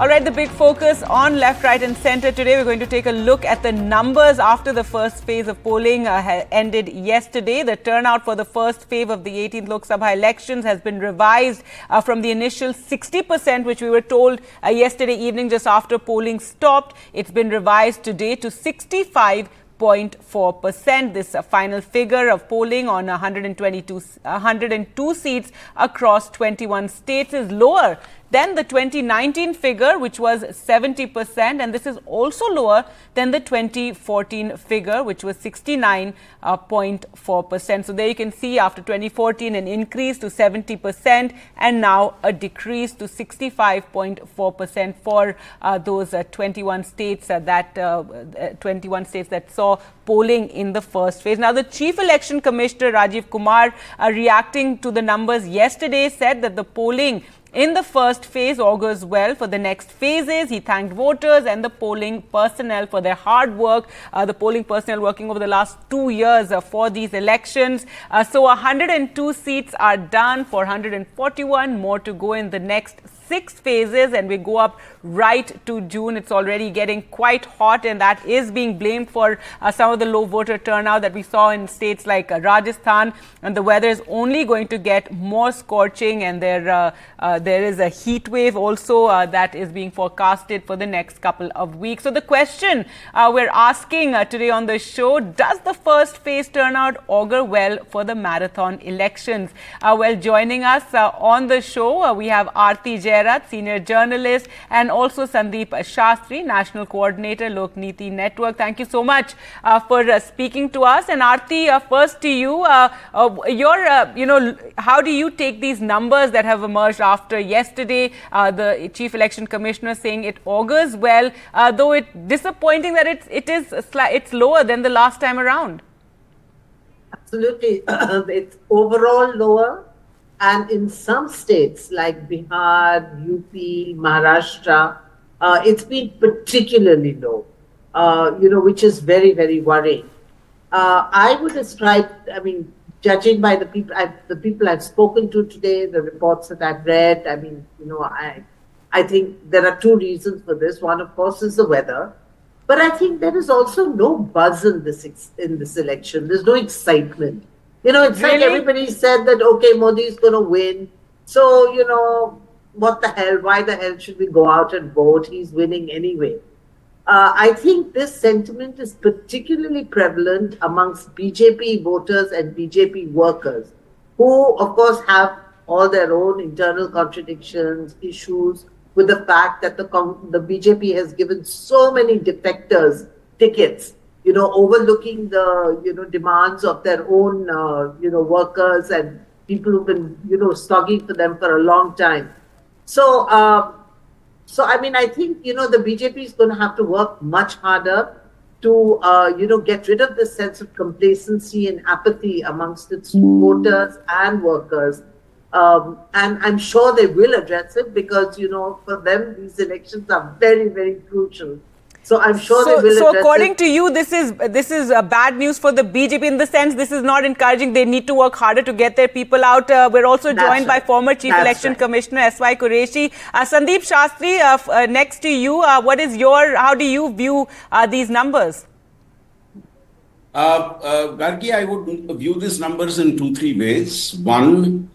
All right, the big focus on left, right and centre today. We're going to take a look at the numbers after the first phase of polling ended yesterday. The turnout for the first phase of the 18th Lok Sabha elections has been revised from the initial 60%, which we were told yesterday evening just after polling stopped. It's been revised today to 65.4%. This final figure of polling on 102 seats across 21 states is lower than the 2019 figure, which was 70%, and this is also lower than the 2014 figure, which was 69.4%. So there you can see after 2014 an increase to 70% and now a decrease to 65.4% for those 21 states that saw polling in the first phase. Now, the Chief Election Commissioner Rajiv Kumar, reacting to the numbers yesterday, said that the polling in the first phase augurs well for the next phases. He thanked voters and the polling personnel for their hard work, the polling personnel working over the last 2 years for these elections. So 102 seats are done, 441 more to go in the next 6 phases, and we go up right to June. It's already getting quite hot, and that is being blamed for some of the low voter turnout that we saw in states like Rajasthan. And the weather is only going to get more scorching, and there is a heat wave also that is being forecasted for the next couple of weeks. So the question we're asking today on the show: does the first phase turnout augur well for the marathon elections? Well, joining us on the show, we have Aarti Jairat, senior journalist, and also Sandeep Shastri, national coordinator, Lok Niti Network. Thank you so much for speaking to us. And Aarti, first to you, how do you take these numbers that have emerged after yesterday? The Chief Election Commissioner saying it augurs well, though it's disappointing that it's lower than the last time around. Absolutely, it's overall lower. And in some states like Bihar, UP, Maharashtra, it's been particularly low, which is very, very worrying. I would ascribe, judging by the people I've spoken to today, the reports that I've read, I think there are 2 reasons for this. One, of course, is the weather. But I think there is also no buzz in this election. There's no excitement. It's like everybody said that, okay, Modi is going to win. So, what the hell? Why the hell should we go out and vote? He's winning anyway. I think this sentiment is particularly prevalent amongst BJP voters and BJP workers, who, of course, have all their own internal contradictions, issues with the fact that the BJP has given so many defectors tickets, overlooking the, demands of their own, workers and people who've been, slogging for them for a long time. So, I think, the BJP is going to have to work much harder to, get rid of this sense of complacency and apathy amongst its voters and workers. And I'm sure they will address it because, for them, these elections are very, very crucial. So I'm sure they will. So according to you, this is bad news for the BJP in the sense this is not encouraging. They need to work harder to get their people out. We're also joined by former Chief Election Commissioner S.Y. Qureshi. Sandeep Shastri, next to you, how do you view these numbers? Gargi, I would view these numbers in 2-3 ways. One,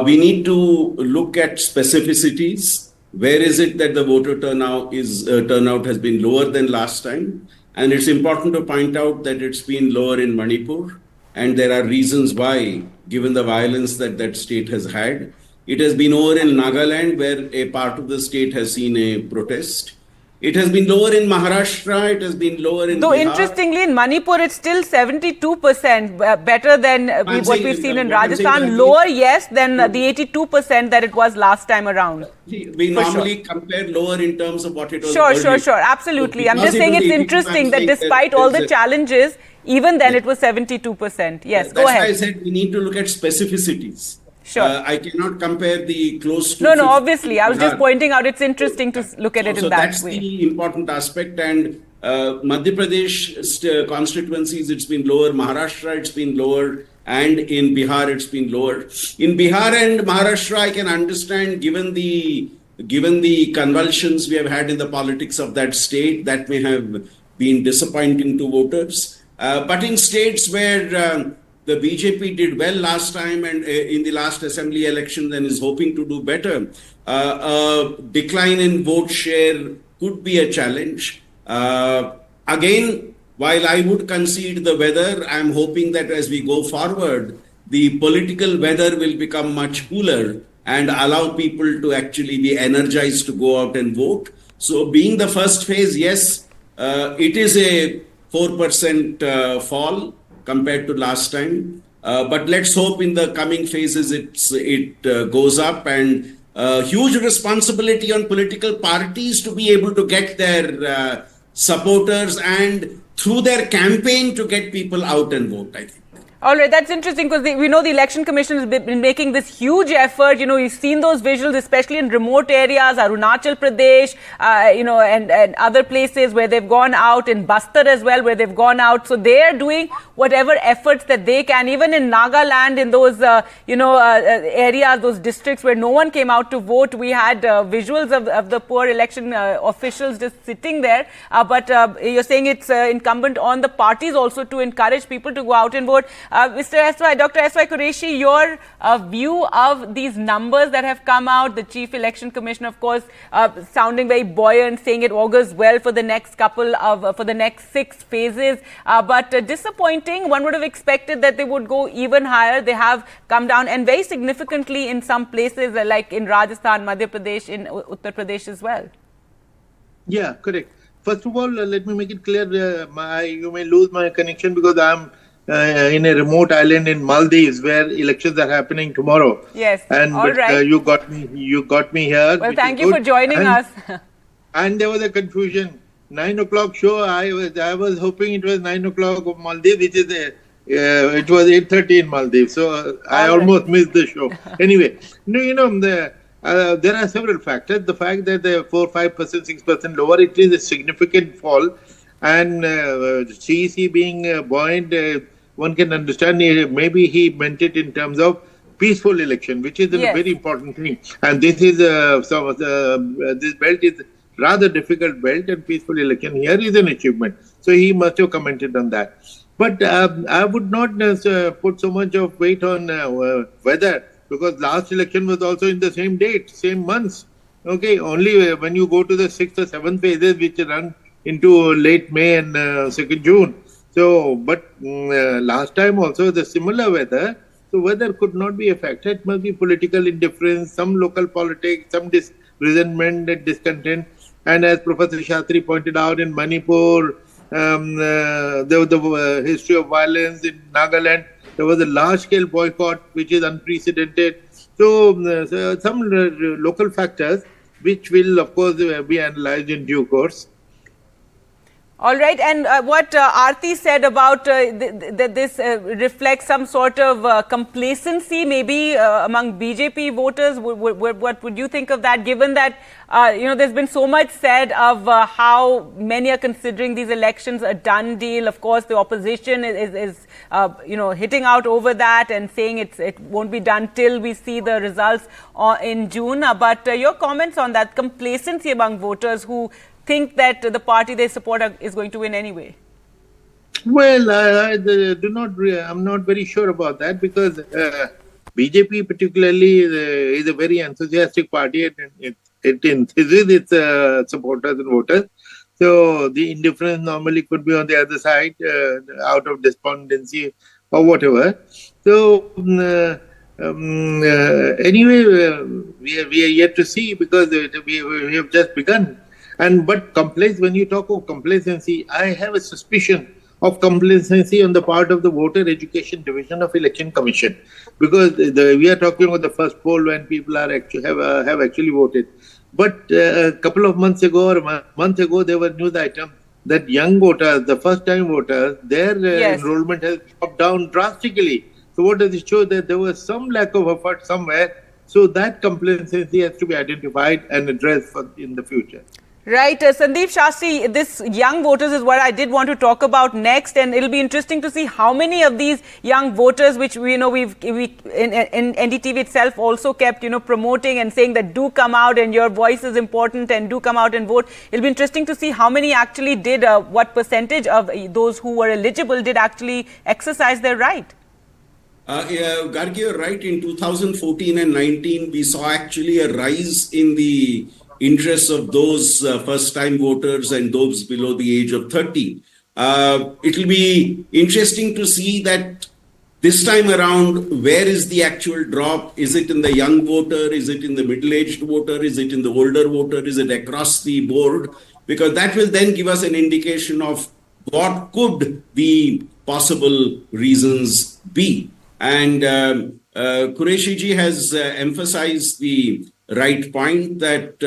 we need to look at specificities. Where is it that the voter turnout has been lower than last time? And it's important to point out that it's been lower in Manipur. And there are reasons why, given the violence that that state has had. It has been lower in Nagaland, where a part of the state has seen a protest. It has been lower in Maharashtra. It has been lower in Though Bihar. Interestingly, in Manipur, it's still 72%, better than what we've seen in Rajasthan. Lower, yes, than the 82% that it was last time around. We normally compare lower in terms of what it was. Sure. Absolutely. I'm just saying it's interesting that despite all the challenges, even then it was 72%. Yes, go ahead. That's why I said we need to look at specificities. Sure. I cannot compare the close to... No, obviously. I was just pointing out it's interesting to look at it in that way. So that's the important aspect. And Madhya Pradesh constituencies, it's been lower. Maharashtra, it's been lower. And in Bihar, it's been lower. In Bihar and Maharashtra, I can understand, given the given the convulsions we have had in the politics of that state, that may have been disappointing to voters. But in states where the BJP did well last time and in the last assembly election and is hoping to do better, a decline in vote share could be a challenge. Again, while I would concede the weather, I'm hoping that as we go forward, the political weather will become much cooler and allow people to actually be energized to go out and vote. So being the first phase, yes, it is a 4% fall compared to last time. But let's hope in the coming phases it goes up, and huge responsibility on political parties to be able to get their supporters and through their campaign to get people out and vote, I think. All right, that's interesting because we know the Election Commission has been making this huge effort. You know, you've seen those visuals, especially in remote areas, Arunachal Pradesh, and other places where they've gone out, in Bastar as well, where they've gone out. So they're doing whatever efforts that they can. Even in Nagaland, in those, areas, those districts where no one came out to vote, we had visuals of the poor election officials just sitting there. But you're saying it's incumbent on the parties also to encourage people to go out and vote. Dr. S.Y. Qureshi, your view of these numbers that have come out, the Chief Election Commission, of course, sounding very buoyant, saying it augurs well for the next for the next 6 phases, but disappointing. One would have expected that they would go even higher. They have come down, and very significantly in some places, like in Rajasthan, Madhya Pradesh, in Uttar Pradesh as well. Yeah, correct. First of all, let me make it clear, you may lose my connection because I'm in a remote island in Maldives where elections are happening tomorrow. Yes, and all right. You got me here. Well, thank you for joining us. And there was a confusion. 9 o'clock show. I was hoping it was 9 o'clock of Maldives, which is it was 8:30 in Maldives. So I almost missed the show. Anyway, there are several factors. The fact that they're 4, 5%, 6% lower, it is a significant fall. And CEC being buoyant, one can understand maybe he meant it in terms of peaceful election, which is a very important thing. And this is this belt is rather difficult belt, and peaceful election here is an achievement. So he must have commented on that. But I would not put so much of weight on weather, because last election was also in the same date, same months. Okay, only when you go to the 6th or 7th phases, which run into late May and 2nd June. So, but last time also the similar weather, so weather could not be affected. It must be political indifference, some local politics, some resentment and discontent. And as Professor Shatri pointed out, in Manipur, there was the history of violence. In Nagaland, there was a large-scale boycott, which is unprecedented. So some local factors, which will, of course, be analyzed in due course. All right, and what Aarti said about that this reflects some sort of complacency maybe among BJP voters. What would you think of that, given that there's been so much said of how many are considering these elections a done deal? Of course, the opposition is hitting out over that and saying it won't be done till we see the results in June. But your comments on that complacency among voters who think that the party they support is going to win anyway? Well, I'm not very sure about that, because BJP particularly is a very enthusiastic party, and it enthuses its supporters and voters. So the indifference normally could be on the other side, out of despondency or whatever. So anyway, we are yet to see, because we have just begun. But when you talk of complacency, I have a suspicion of complacency on the part of the Voter Education Division of Election Commission, because we are talking about the first poll when people have actually voted. But a couple of months ago or a month ago, there were news items that young voters, the first-time voters, their enrollment has dropped down drastically. So what does it show? That there was some lack of effort somewhere. So that complacency has to be identified and addressed in the future. Right, Sandeep Shastri, this young voters is what I did want to talk about next, and it'll be interesting to see how many of these young voters, which we in NDTV itself also kept promoting and saying that do come out and your voice is important and do come out and vote. It'll be interesting to see how many actually did, what percentage of those who were eligible did actually exercise their right. Yeah, Gargi, you're right. In 2014 and 19, we saw actually a rise in the interests of those first-time voters and those below the age of 30. It will be interesting to see that this time around, where is the actual drop? Is it in the young voter? Is it in the middle-aged voter? Is it in the older voter? Is it across the board? Because that will then give us an indication of what could the possible reasons be. And Qureshi ji has emphasized the right point that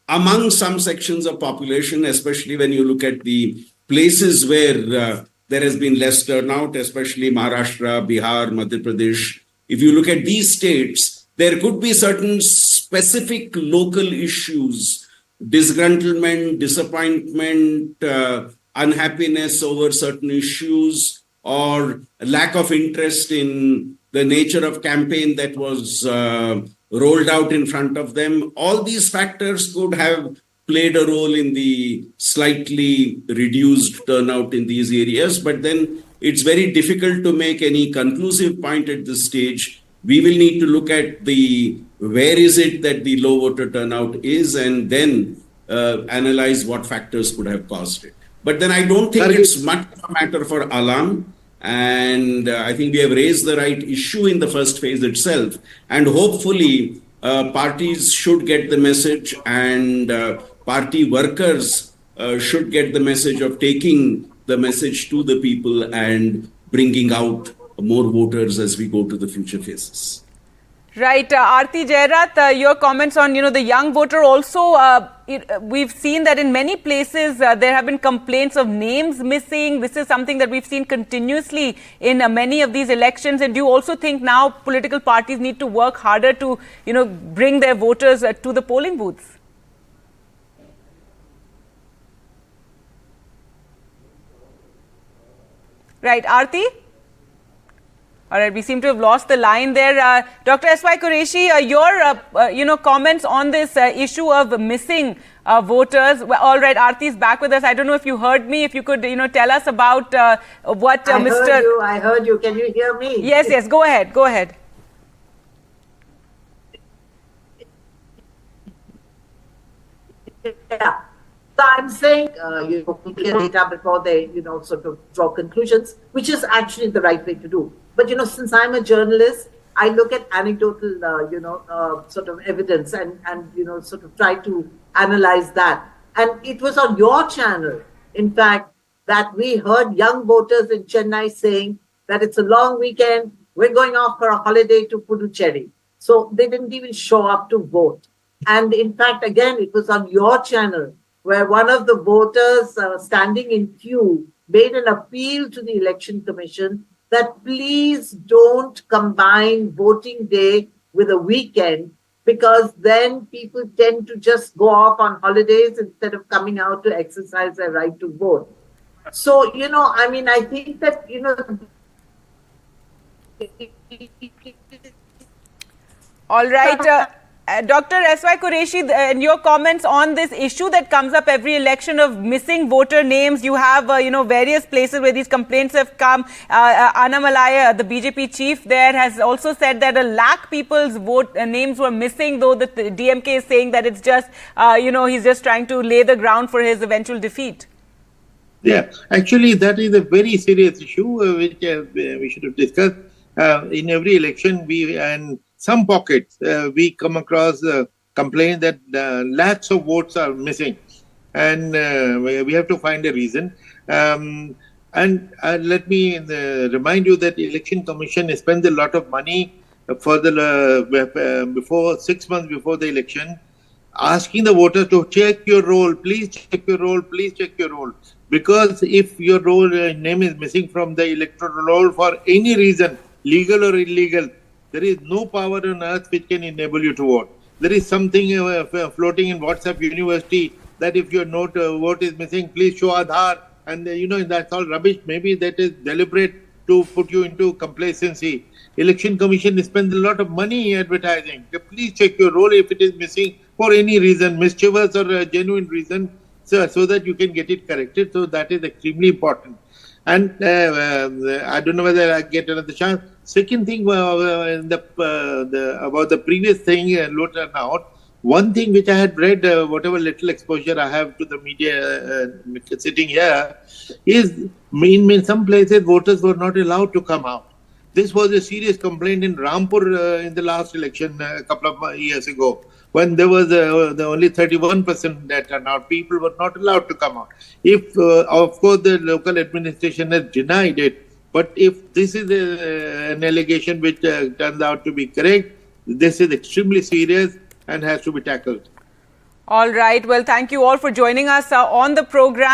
among some sections of population, especially when you look at the places where there has been less turnout, especially Maharashtra, Bihar, Madhya Pradesh, if you look at these states, there could be certain specific local issues, disgruntlement, disappointment, unhappiness over certain issues, or lack of interest in the nature of campaign that was rolled out in front of them. All these factors could have played a role in the slightly reduced turnout in these areas, but then it's very difficult to make any conclusive point at this stage. We will need to look at where is it that the low voter turnout is, and then analyze what factors could have caused it. But then I don't think it's much of a matter for alarm. And I think we have raised the right issue in the first phase itself. And hopefully parties should get the message, and party workers should get the message of taking the message to the people and bringing out more voters as we go to the future phases. Right, Aarti Jairat, your comments on the young voter also. We've seen that in many places there have been complaints of names missing. This is something that we've seen continuously in many of these elections. And do you also think now political parties need to work harder to bring their voters to the polling booths? Right, Aarti? All right, we seem to have lost the line there. Dr. S.Y. Qureshi, your comments on this issue of missing voters. Well, all right, Aarti is back with us. I don't know if you heard me. If you could, tell us about what Mr. I heard you. Can you hear me? Yes. Go ahead. Yeah. So I'm saying, people get data before they, sort of draw conclusions, which is actually the right way to do. But, since I'm a journalist, I look at anecdotal, sort of evidence and sort of try to analyze that. And it was on your channel, in fact, that we heard young voters in Chennai saying that it's a long weekend, we're going off for a holiday to Puducherry. So they didn't even show up to vote. And in fact, again, it was on your channel where one of the voters standing in queue made an appeal to the Election Commission that please don't combine voting day with a weekend, because then people tend to just go off on holidays instead of coming out to exercise their right to vote. So, I think that, all right. Dr. S.Y. Qureshi, and your comments on this issue that comes up every election of missing voter names. You have, various places where these complaints have come. Anna Malaya, the BJP chief there, has also said that 1 lakh people's names were missing, though the DMK is saying that it's just, he's just trying to lay the ground for his eventual defeat. Yeah, actually, that is a very serious issue which we should have discussed. In every election, and some pockets, we come across complaints that lakhs of votes are missing, and we have to find a reason. And let me remind you that the Election Commission spends a lot of money for before 6 months before the election, asking the voters to check your roll, please check your roll, please check your roll. Because if your roll name is missing from the electoral roll for any reason, legal or illegal, there is no power on earth which can enable you to vote. There is something floating in WhatsApp University that if your vote is missing, please show Aadhaar. And that's all rubbish. Maybe that is deliberate to put you into complacency. Election Commission spends a lot of money advertising. Please check your roll if it is missing for any reason, mischievous or a genuine reason, so that you can get it corrected. So that is extremely important. And I don't know whether I get another chance. Second thing, about the previous thing, low turnout. One thing which I had read, whatever little exposure I have to the media sitting here, is in some places voters were not allowed to come out. This was a serious complaint in Rampur in the last election a couple of years ago, when there was the only 31% that turnout. People were not allowed to come out. If, of course, the local administration has denied it, but if this is an allegation which turns out to be correct, this is extremely serious and has to be tackled. All right. Well, thank you all for joining us on the program.